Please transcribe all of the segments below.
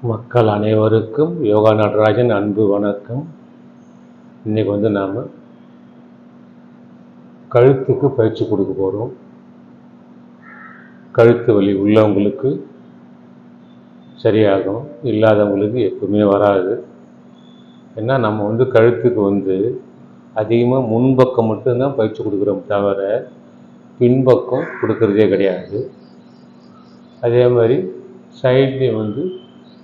மக்கள் அனைவருக்கும் யோகா நடராஜன் அன்பு வணக்கம். இன்றைக்கி நாம் கழுத்துக்கு பயிற்சி கொடுக்க போகிறோம். கழுத்து வலி உள்ளவங்களுக்கு சரியாகும், இல்லாதவங்களுக்கு எப்பவுமே வராது. ஏன்னா நம்ம கழுத்துக்கு அதிகமாக முன்பக்கம் மட்டும்தான் பயிற்சி கொடுக்குறோம் தவிர பின்பக்கம் கொடுக்கறதே கிடையாது. அதே மாதிரி சைட்லேயும்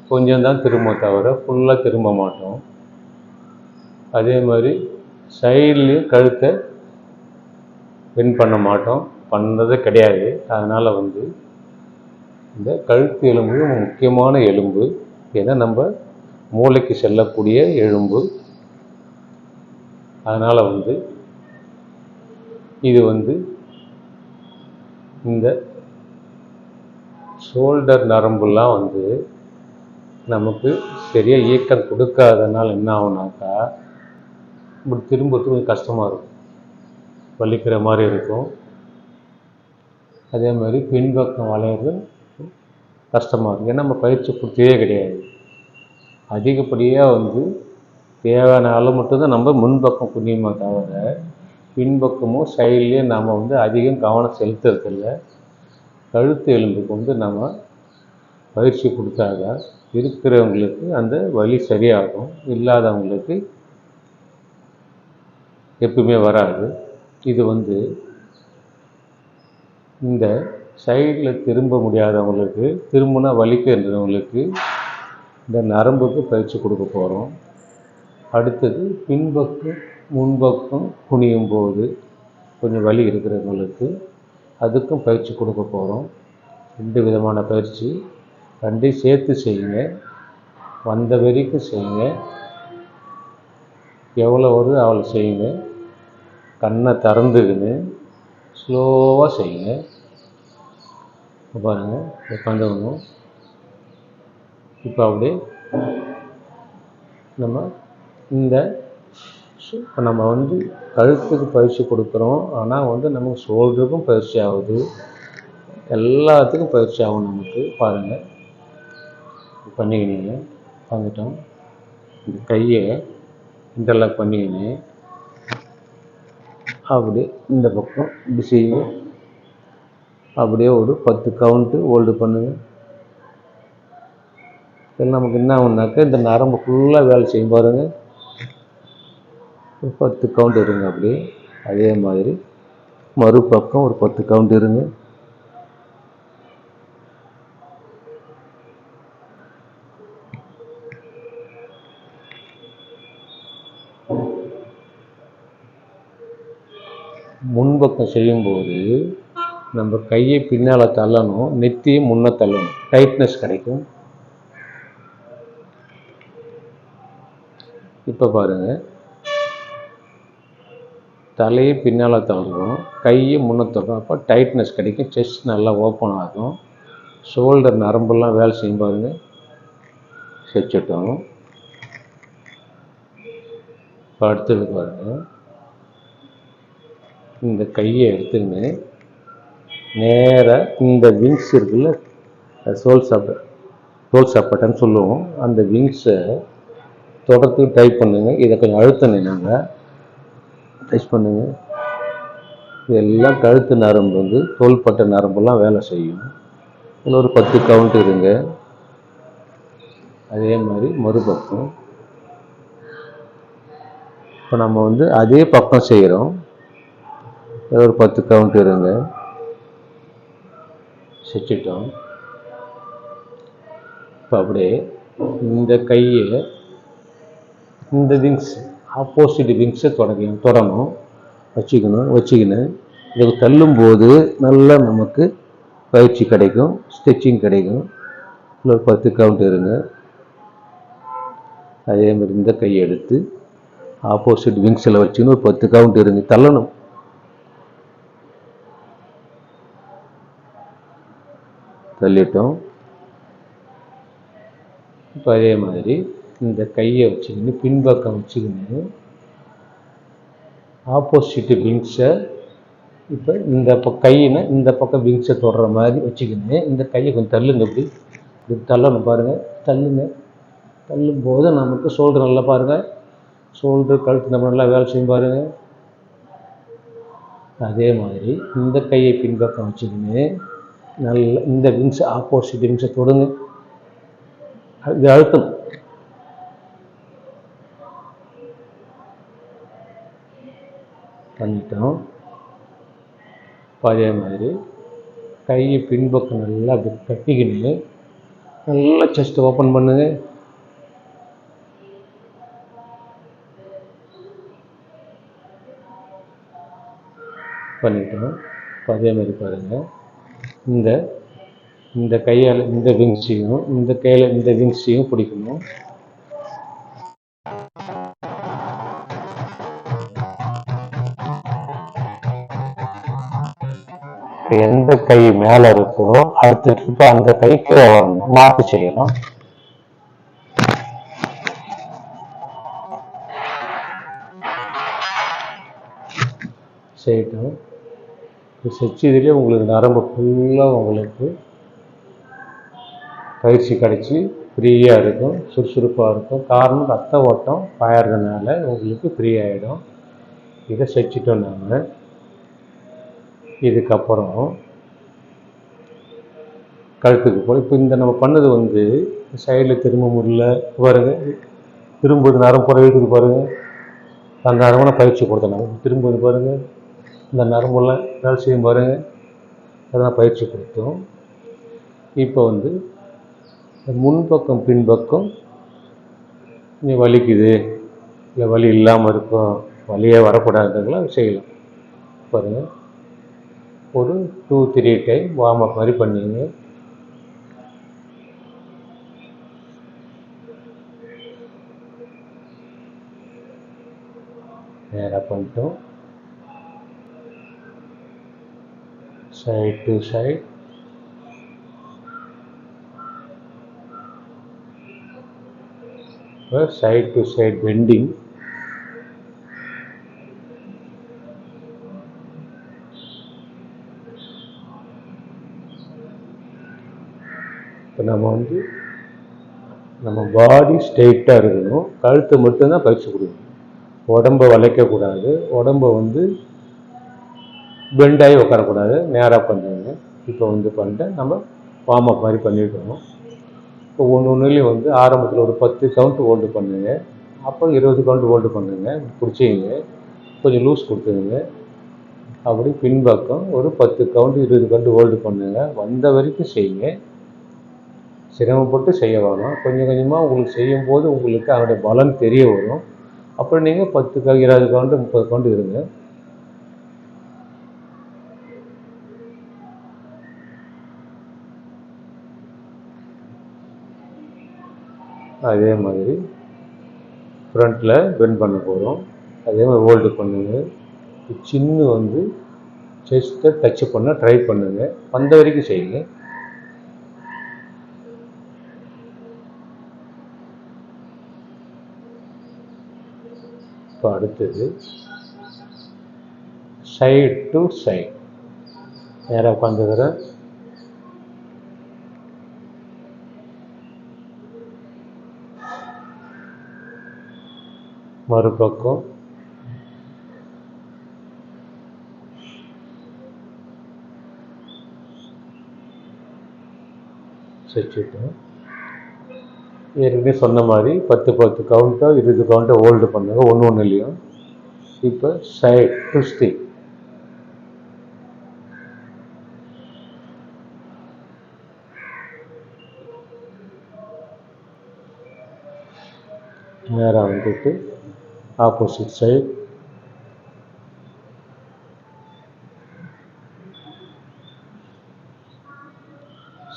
கொஞ்சம் தான் திரும்ப தவிர ஃபுல்லாக திரும்ப மாட்டோம். அதே மாதிரி சைட்லேயும் கழுத்தை பெண்ட் பண்ண மாட்டோம், பண்ணுறதே கிடையாது. அதனால் இந்த கழுத்து எலும்பு முக்கியமான எலும்பு. ஏன்னா நம்ம மூளைக்கு செல்லக்கூடிய எலும்பு. அதனால் இது இந்த ஷோல்டர் நரம்புலாம் நமக்கு சரியாக இயக்கம் கொடுக்காதனால என்ன ஆகுனாக்கா இப்படி திரும்பத்துக்கு கொஞ்சம் கஷ்டமாக இருக்கும், வலிக்கிற மாதிரி இருக்கும். அதே மாதிரி பின்பக்கம் வளையிறது கஷ்டமாக இருக்கும். ஏன்னா நம்ம பயிற்சி கொடுத்ததே கிடையாது. அதிகப்படியாக தேவையான அளவு மட்டும்தான் நம்ம முன்பக்கம் குனியுமே தவிர பின்பக்கமும் சைட்லேயும் நாம் அதிகம் கவனம் செலுத்துறதில்லை. கழுத்து எலும்புக்கு நம்ம பயிற்சி கொடுத்தாதான் இருக்கிறவங்களுக்கு அந்த வலி சரியாகும், இல்லாதவங்களுக்கு எப்பவுமே வராது. இது இந்த சைடில் திரும்ப முடியாதவங்களுக்கு, திரும்பினா வலிக்குன்றவங்களுக்கு இந்த நரம்புக்கு பயிற்சி கொடுக்க போகிறோம். அடுத்தது பின்பக்கம் முன்பக்கம் குனியும் போது கொஞ்சம் வலி இருக்கிறவங்களுக்கு அதுக்கும் பயிற்சி கொடுக்க போகிறோம். 2 விதமான பயிற்சி, 2 சேர்த்து செய்யுங்க. வந்த வரைக்கும் செய்யுங்க, எவ்வளோ வருது அவ்வளோ செய்யுங்க. கண்ணை திறந்துக்கின்னு ஸ்லோவாக செய்யுங்க. பாருங்கள், உட்காந்துக்கணும். இப்போ அப்படியே நம்ம கழுத்துக்கு பயிற்சி கொடுக்குறோம். ஆனால் நமக்கு ஷோல்டருக்கும் பயிற்சி ஆகுது, எல்லாத்துக்கும் பயிற்சி ஆகும் நமக்கு. பாருங்கள், பண்ணிக்கினீங்க, வந்துட்டோம். இந்த கையை இன்டர்லாக் பண்ணிக்கின்னு அப்படியே இந்த பக்கம் இப்படி செய்யுங்க. அப்படியே ஒரு 10 கவுண்ட்டு ஹோல்டு பண்ணுங்கள். இதில் நமக்கு என்ன ஆகுனாக்கா இந்த நரம்பு ஃபுல்லாக வேலை செய்யும் பாருங்கள். ஒரு 10 கவுண்ட் இருங்க. அப்படியே அதே மாதிரி மறுபக்கம் ஒரு 10 கவுண்ட் இருங்க. முன்பக்கம் செய்யும்போது நம்ம கையை பின்னால் தள்ளணும், நெத்தியை முன்னே தள்ளணும், டைட்னஸ் கிடைக்கும். இப்போ பாருங்கள், தலையை பின்னால் தள்ளணும், கையை முன்னே தள்ளணும். அப்போ டைட்னஸ் கிடைக்கும், செஸ்ட் நல்லா ஓப்பன் ஆகும், ஷோல்டர் நரம்பெல்லாம் வேலை செய்யும் பாருங்கள். செச்சிட்டோம். இப்போ அடுத்தது பாருங்கள், இந்த கையை எடுத்துன்னு நேராக இந்த விங்ஸ் இருக்குல்ல, சோல் சப்பட்டன்னு சொல்லுவோம், அந்த விங்ஸை தொடர்ந்து டைப் பண்ணுங்க. இதை கொஞ்சம் அழுத்தணுங்க, டச் பண்ணுங்க. இதெல்லாம் கழுத்து நரம்பு தோள்பட்டை நரம்புலாம் வேலை செய்யும். இதில் ஒரு 10 கவுண்ட் இருங்க. அதே மாதிரி மறுபக்கம் இப்போ நம்ம அதே பக்கம் செய்கிறோம். ஒரு 10 கவுண்ட் இருங்க. செச்சிட்டோம். இப்போ அப்படியே இந்த கையை இந்த விங்ஸ் ஆப்போசிட் விங்ஸை தொடணும், வச்சுக்கின்னு இதுக்கு தள்ளும்போது நல்லா நமக்கு பயிற்சி கிடைக்கும், ஸ்ட்ரெச்சிங் கிடைக்கும். ஒரு 10 கவுண்ட் இருங்க. அதே மாதிரி இந்த கையை எடுத்து ஆப்போசிட் விங்ஸில் வச்சுன்னு ஒரு 10 கவுண்ட் இருங்க. தள்ளணும். தள்ளிட்டோம். இப்போ அதே மாதிரி இந்த கையை வச்சுக்கின்னு பின்பக்கம் வச்சுக்கின்னு ஆப்போசிட் விங்ஸை இப்போ இந்த கையினை இந்த பக்கம் விங்ஸை தொடுற மாதிரி வச்சுக்கின்னு இந்த கையை கொஞ்சம் தள்ளுங்க. இப்படி இப்படி தள்ளணும் பாருங்கள். தள்ளுங்க. தள்ளும்போது நமக்கு ஷோல்டர் நல்லா பாருங்கள், ஷோல்டர் கழுத்து நம்ம நல்லா வேலை செய்யும் பாருங்கள். அதே மாதிரி இந்த கையை பின்பக்கம் வச்சுக்கின்னு நல்லா இந்த விங்ஸ் ஆப்போசிட் விங்ஸை தொடுங்க. இது அழுத்தம். பண்ணிட்டோம். அதே மாதிரி கையை பின்பக்கம் நல்லா அப்படி கட்டிக்கின்னு நல்லா செஸ்ட் ஓப்பன் பண்ணுங்க. பண்ணிட்டோம். அதே மாதிரி பாருங்கள், இந்த இந்த கையால் இந்த விங்ஸையும் இந்த கையில் இந்த விங்ஸையும் பிடிக்கணும். எந்த கை மேலே இருக்கோ அடுத்த ட்ரிப் அந்த கை கீழே வரணும், மாற்றி செய்யணும். செய்யட்டும். செச்சதுலேயே உங்களுக்கு நரம்பு ஃபுல்லாக உங்களுக்கு பயிற்சி கிடச்சி ஃப்ரீயாக இருக்கும், சுறுசுறுப்பாக இருக்கும். காரணம் ரத்த ஓட்டம் பாயறதுனால உங்களுக்கு ஃப்ரீ ஆகிடும். இதை செஞ்சிட்டோம் நாங்கள். இதுக்கப்புறம் கழுத்துக்கு போய் இப்போ இந்த நம்ம பண்ணது வந்து சைடில் திரும்ப முடியல பாருங்க, திரும்புவது நரம்பு புற இருக்குது பாருங்கள். அந்த நரம்புல பயிற்சி கொடுத்தோம். திரும்புவது பாருங்கள், இந்த நரம்புலாம் வேலை செய்யும் பாருங்கள், அதெல்லாம் பயிற்சி கொடுத்தோம். இப்போ வந்து முன்பக்கம் பின்பக்கம் நீ வலிக்குது இல்லை வலி இல்லாமல் இருக்கும், வலியே வரக்கூடாதுங்களாம் செய்யலாம் பாருங்கள். ஒரு 2-3 டைம் வார்ம் அப் மாதிரி பண்ணிங்க. நேராக பண்ணிட்டோம். Side to side, side to side bending. இப்போ நம்ம வந்து நம்ம பாடி ஸ்ட்ரெயிட்டாக இருக்கணும், கழுத்து மட்டும்தான் பயிற்சி கொடுக்கணும். உடம்பை வளைக்கக்கூடாது, உடம்பை வந்து பெண்டாகி உட்காரக்கூடாது, நேராக பண்ணுங்க. இப்போ வந்து பண்ணிட்டு நம்ம வார்ம் அப் மாதிரி பண்ணியிருக்கணும். இப்போ ஒன்றுலேயும் வந்து ஆரம்பத்தில் ஒரு 10 கவுண்ட் ஹோல்டு பண்ணுங்க, அப்போ 20 கவுண்ட் ஹோல்டு பண்ணுங்க, பிடிச்சிங்க, கொஞ்சம் லூஸ் கொடுத்துருங்க. அப்படி பின்பக்கம் ஒரு 10 கவுண்ட் 20 கவுண்ட் ஹோல்டு பண்ணுங்க. வந்த வரைக்கும் செய்யுங்க, சிரமப்பட்டு செய்ய வேணும். கொஞ்சம் கொஞ்சமாக உங்களுக்கு செய்யும்போது உங்களுக்கு அதனுடைய பலன் தெரிய வரும். அப்புறம் நீங்கள் 10 20 கவுண்ட் 30 கவுண்ட் இருங்க. அதே மாதிரி ஃப்ரண்ட்டில் பெண்ட் பண்ண போகிறோம். அதே மாதிரி ஹோல்டு பண்ணுங்க. சின்ன வந்து செஸ்ட்டை டச் பண்ண ட்ரை பண்ணுங்க, வந்த வரைக்கும் செய்யுங்க. இப்போ அடுத்தது சைட் டு சைட், நேராக உட்காந்துக்கிறேன். மறுபக்கம் செஞ்சுட்டோம். ஏற்கனவே சொன்ன மாதிரி 10 கவுண்ட்டோ 20 கவுண்ட்டோ ஹோல்டு பண்ணுங்க ஒன்றுலையும். இப்போ சைட் டு ஸ்டிக், நேராக வந்துட்டு ஆப்போசிட் சைட்,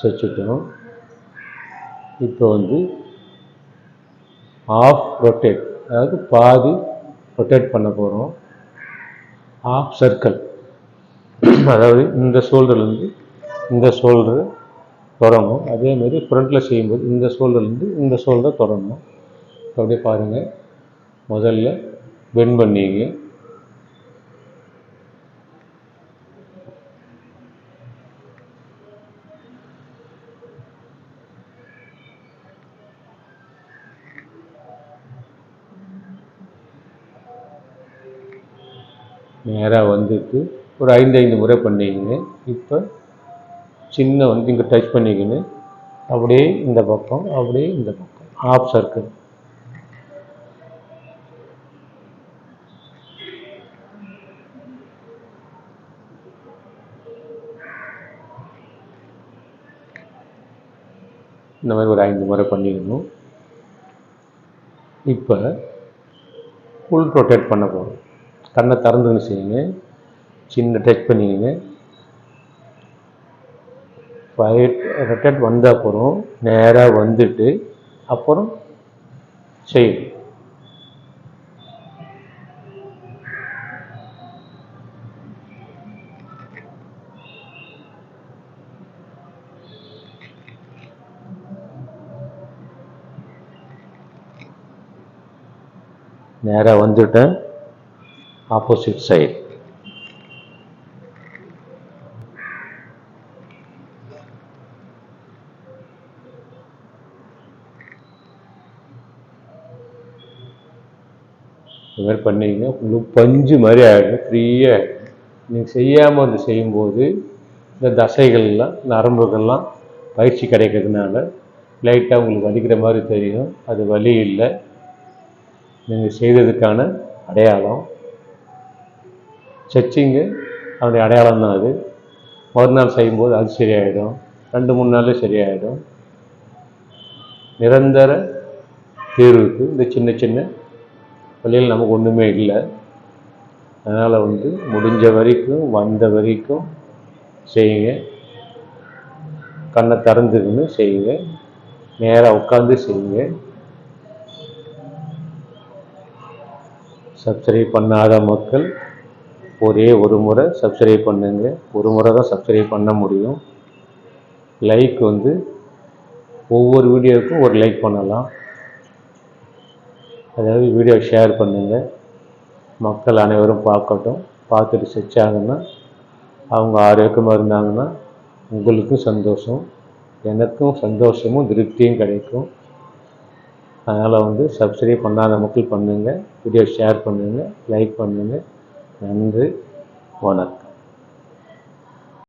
செஞ்சுட்டோம். இப்போ வந்து ஆஃப் ரொட்டேட், அதாவது பாதி ரொட்டேட் பண்ண போகிறோம். ஆஃப் சர்க்கிள், அதாவது இந்த ஷோல்டர்லேருந்து இந்த ஷோல்டர் தொடணும். அதேமாரி ஃப்ரண்ட்டில் செய்யும்போது இந்த ஷோல்டர்லேருந்து இந்த ஷோல்டர் தொடணும். அப்படியே பாருங்கள். முதல்ல பெண்ட் பண்ணிங்க, நேராக வந்துட்டு ஒரு 5 முறை பண்ணிக்கிங்க. இப்போ சின்ன வந்து இங்கே டச் பண்ணிக்கின்னு அப்படியே இந்த பக்கம், அப்படியே இந்த பக்கம், ஹாஃப் சர்க்கிள். இந்த மாதிரி ஒரு 5 முறை பண்ணிக்கணும். இப்போ ஃபுல் ரொட்டேட் பண்ண போகிறோம். கண்ணை திறந்துன்னு செய்யுங்க. சின்ன டச் பண்ணிக்கங்க. 5 ரொட்டேட் வந்த அப்புறம் நேராக வந்துட்டு அப்புறம் செய்யணும். நேராக வந்துட்டேன். Opposite side. இது மாதிரி பண்ணிங்கன்னா உங்களுக்கு பஞ்சு மாதிரி ஆகிடும், ஃப்ரீயாக ஆகிடும். நீங்கள் செய்யாமல் வந்து செய்யும்போது இந்த தசைகள்லாம் நரம்புகள்லாம் பயிற்சி கிடைக்கிறதுனால லைட்டாக உங்களுக்கு வலிக்கிற மாதிரி தெரியும். அது வலி இல்லை, நீங்கள் செய்ததுக்கான அடையாளம். ஸ்ட்ரெச்சிங்கு அதனுடைய அடையாளம் தான். அது மறுநாள் செய்யும்போது அது சரியாயிடும், 2-3 நாள்லேயே சரியாயிடும். நிரந்தர தீர்வுக்கு இந்த சின்ன சின்ன வழியில் நமக்கு ஒன்றுமே இல்லை. அதனால் வந்து முடிஞ்ச வரைக்கும் வந்த வரைக்கும் செய்யுங்க. கண்ணை திறந்துக்கின்னு செய்யுங்க. நேராக உட்காந்து செய்யுங்க. சப்ஸ்கிரைப் பண்ணாத மக்கள் ஒரே ஒரு முறை சப்ஸ்கிரைப் பண்ணுங்க. ஒரு முறை தான் சப்ஸ்கிரைப் பண்ண முடியும். லைக் வந்து ஒவ்வொரு வீடியோவுக்கும் ஒரு லைக் பண்ணலாம். அதாவது வீடியோ ஷேர் பண்ணுங்கள். மக்கள் அனைவரும் பார்க்கட்டும். பார்த்துட்டு செஞ்சாங்கன்னா அவங்க ஆரோக்கியமாக இருந்தாங்கன்னா உங்களுக்கும் சந்தோஷம், எனக்கும் சந்தோஷமும் திருப்தியும் கிடைக்கும். அதனால் வந்து சப்ஸ்கிரைப் பண்ணாத மக்கள் பண்ணுங்கள். வீடியோ ஷேர் பண்ணுங்கள், லைக் பண்ணுங்கள். நன்றி, வணக்கம்.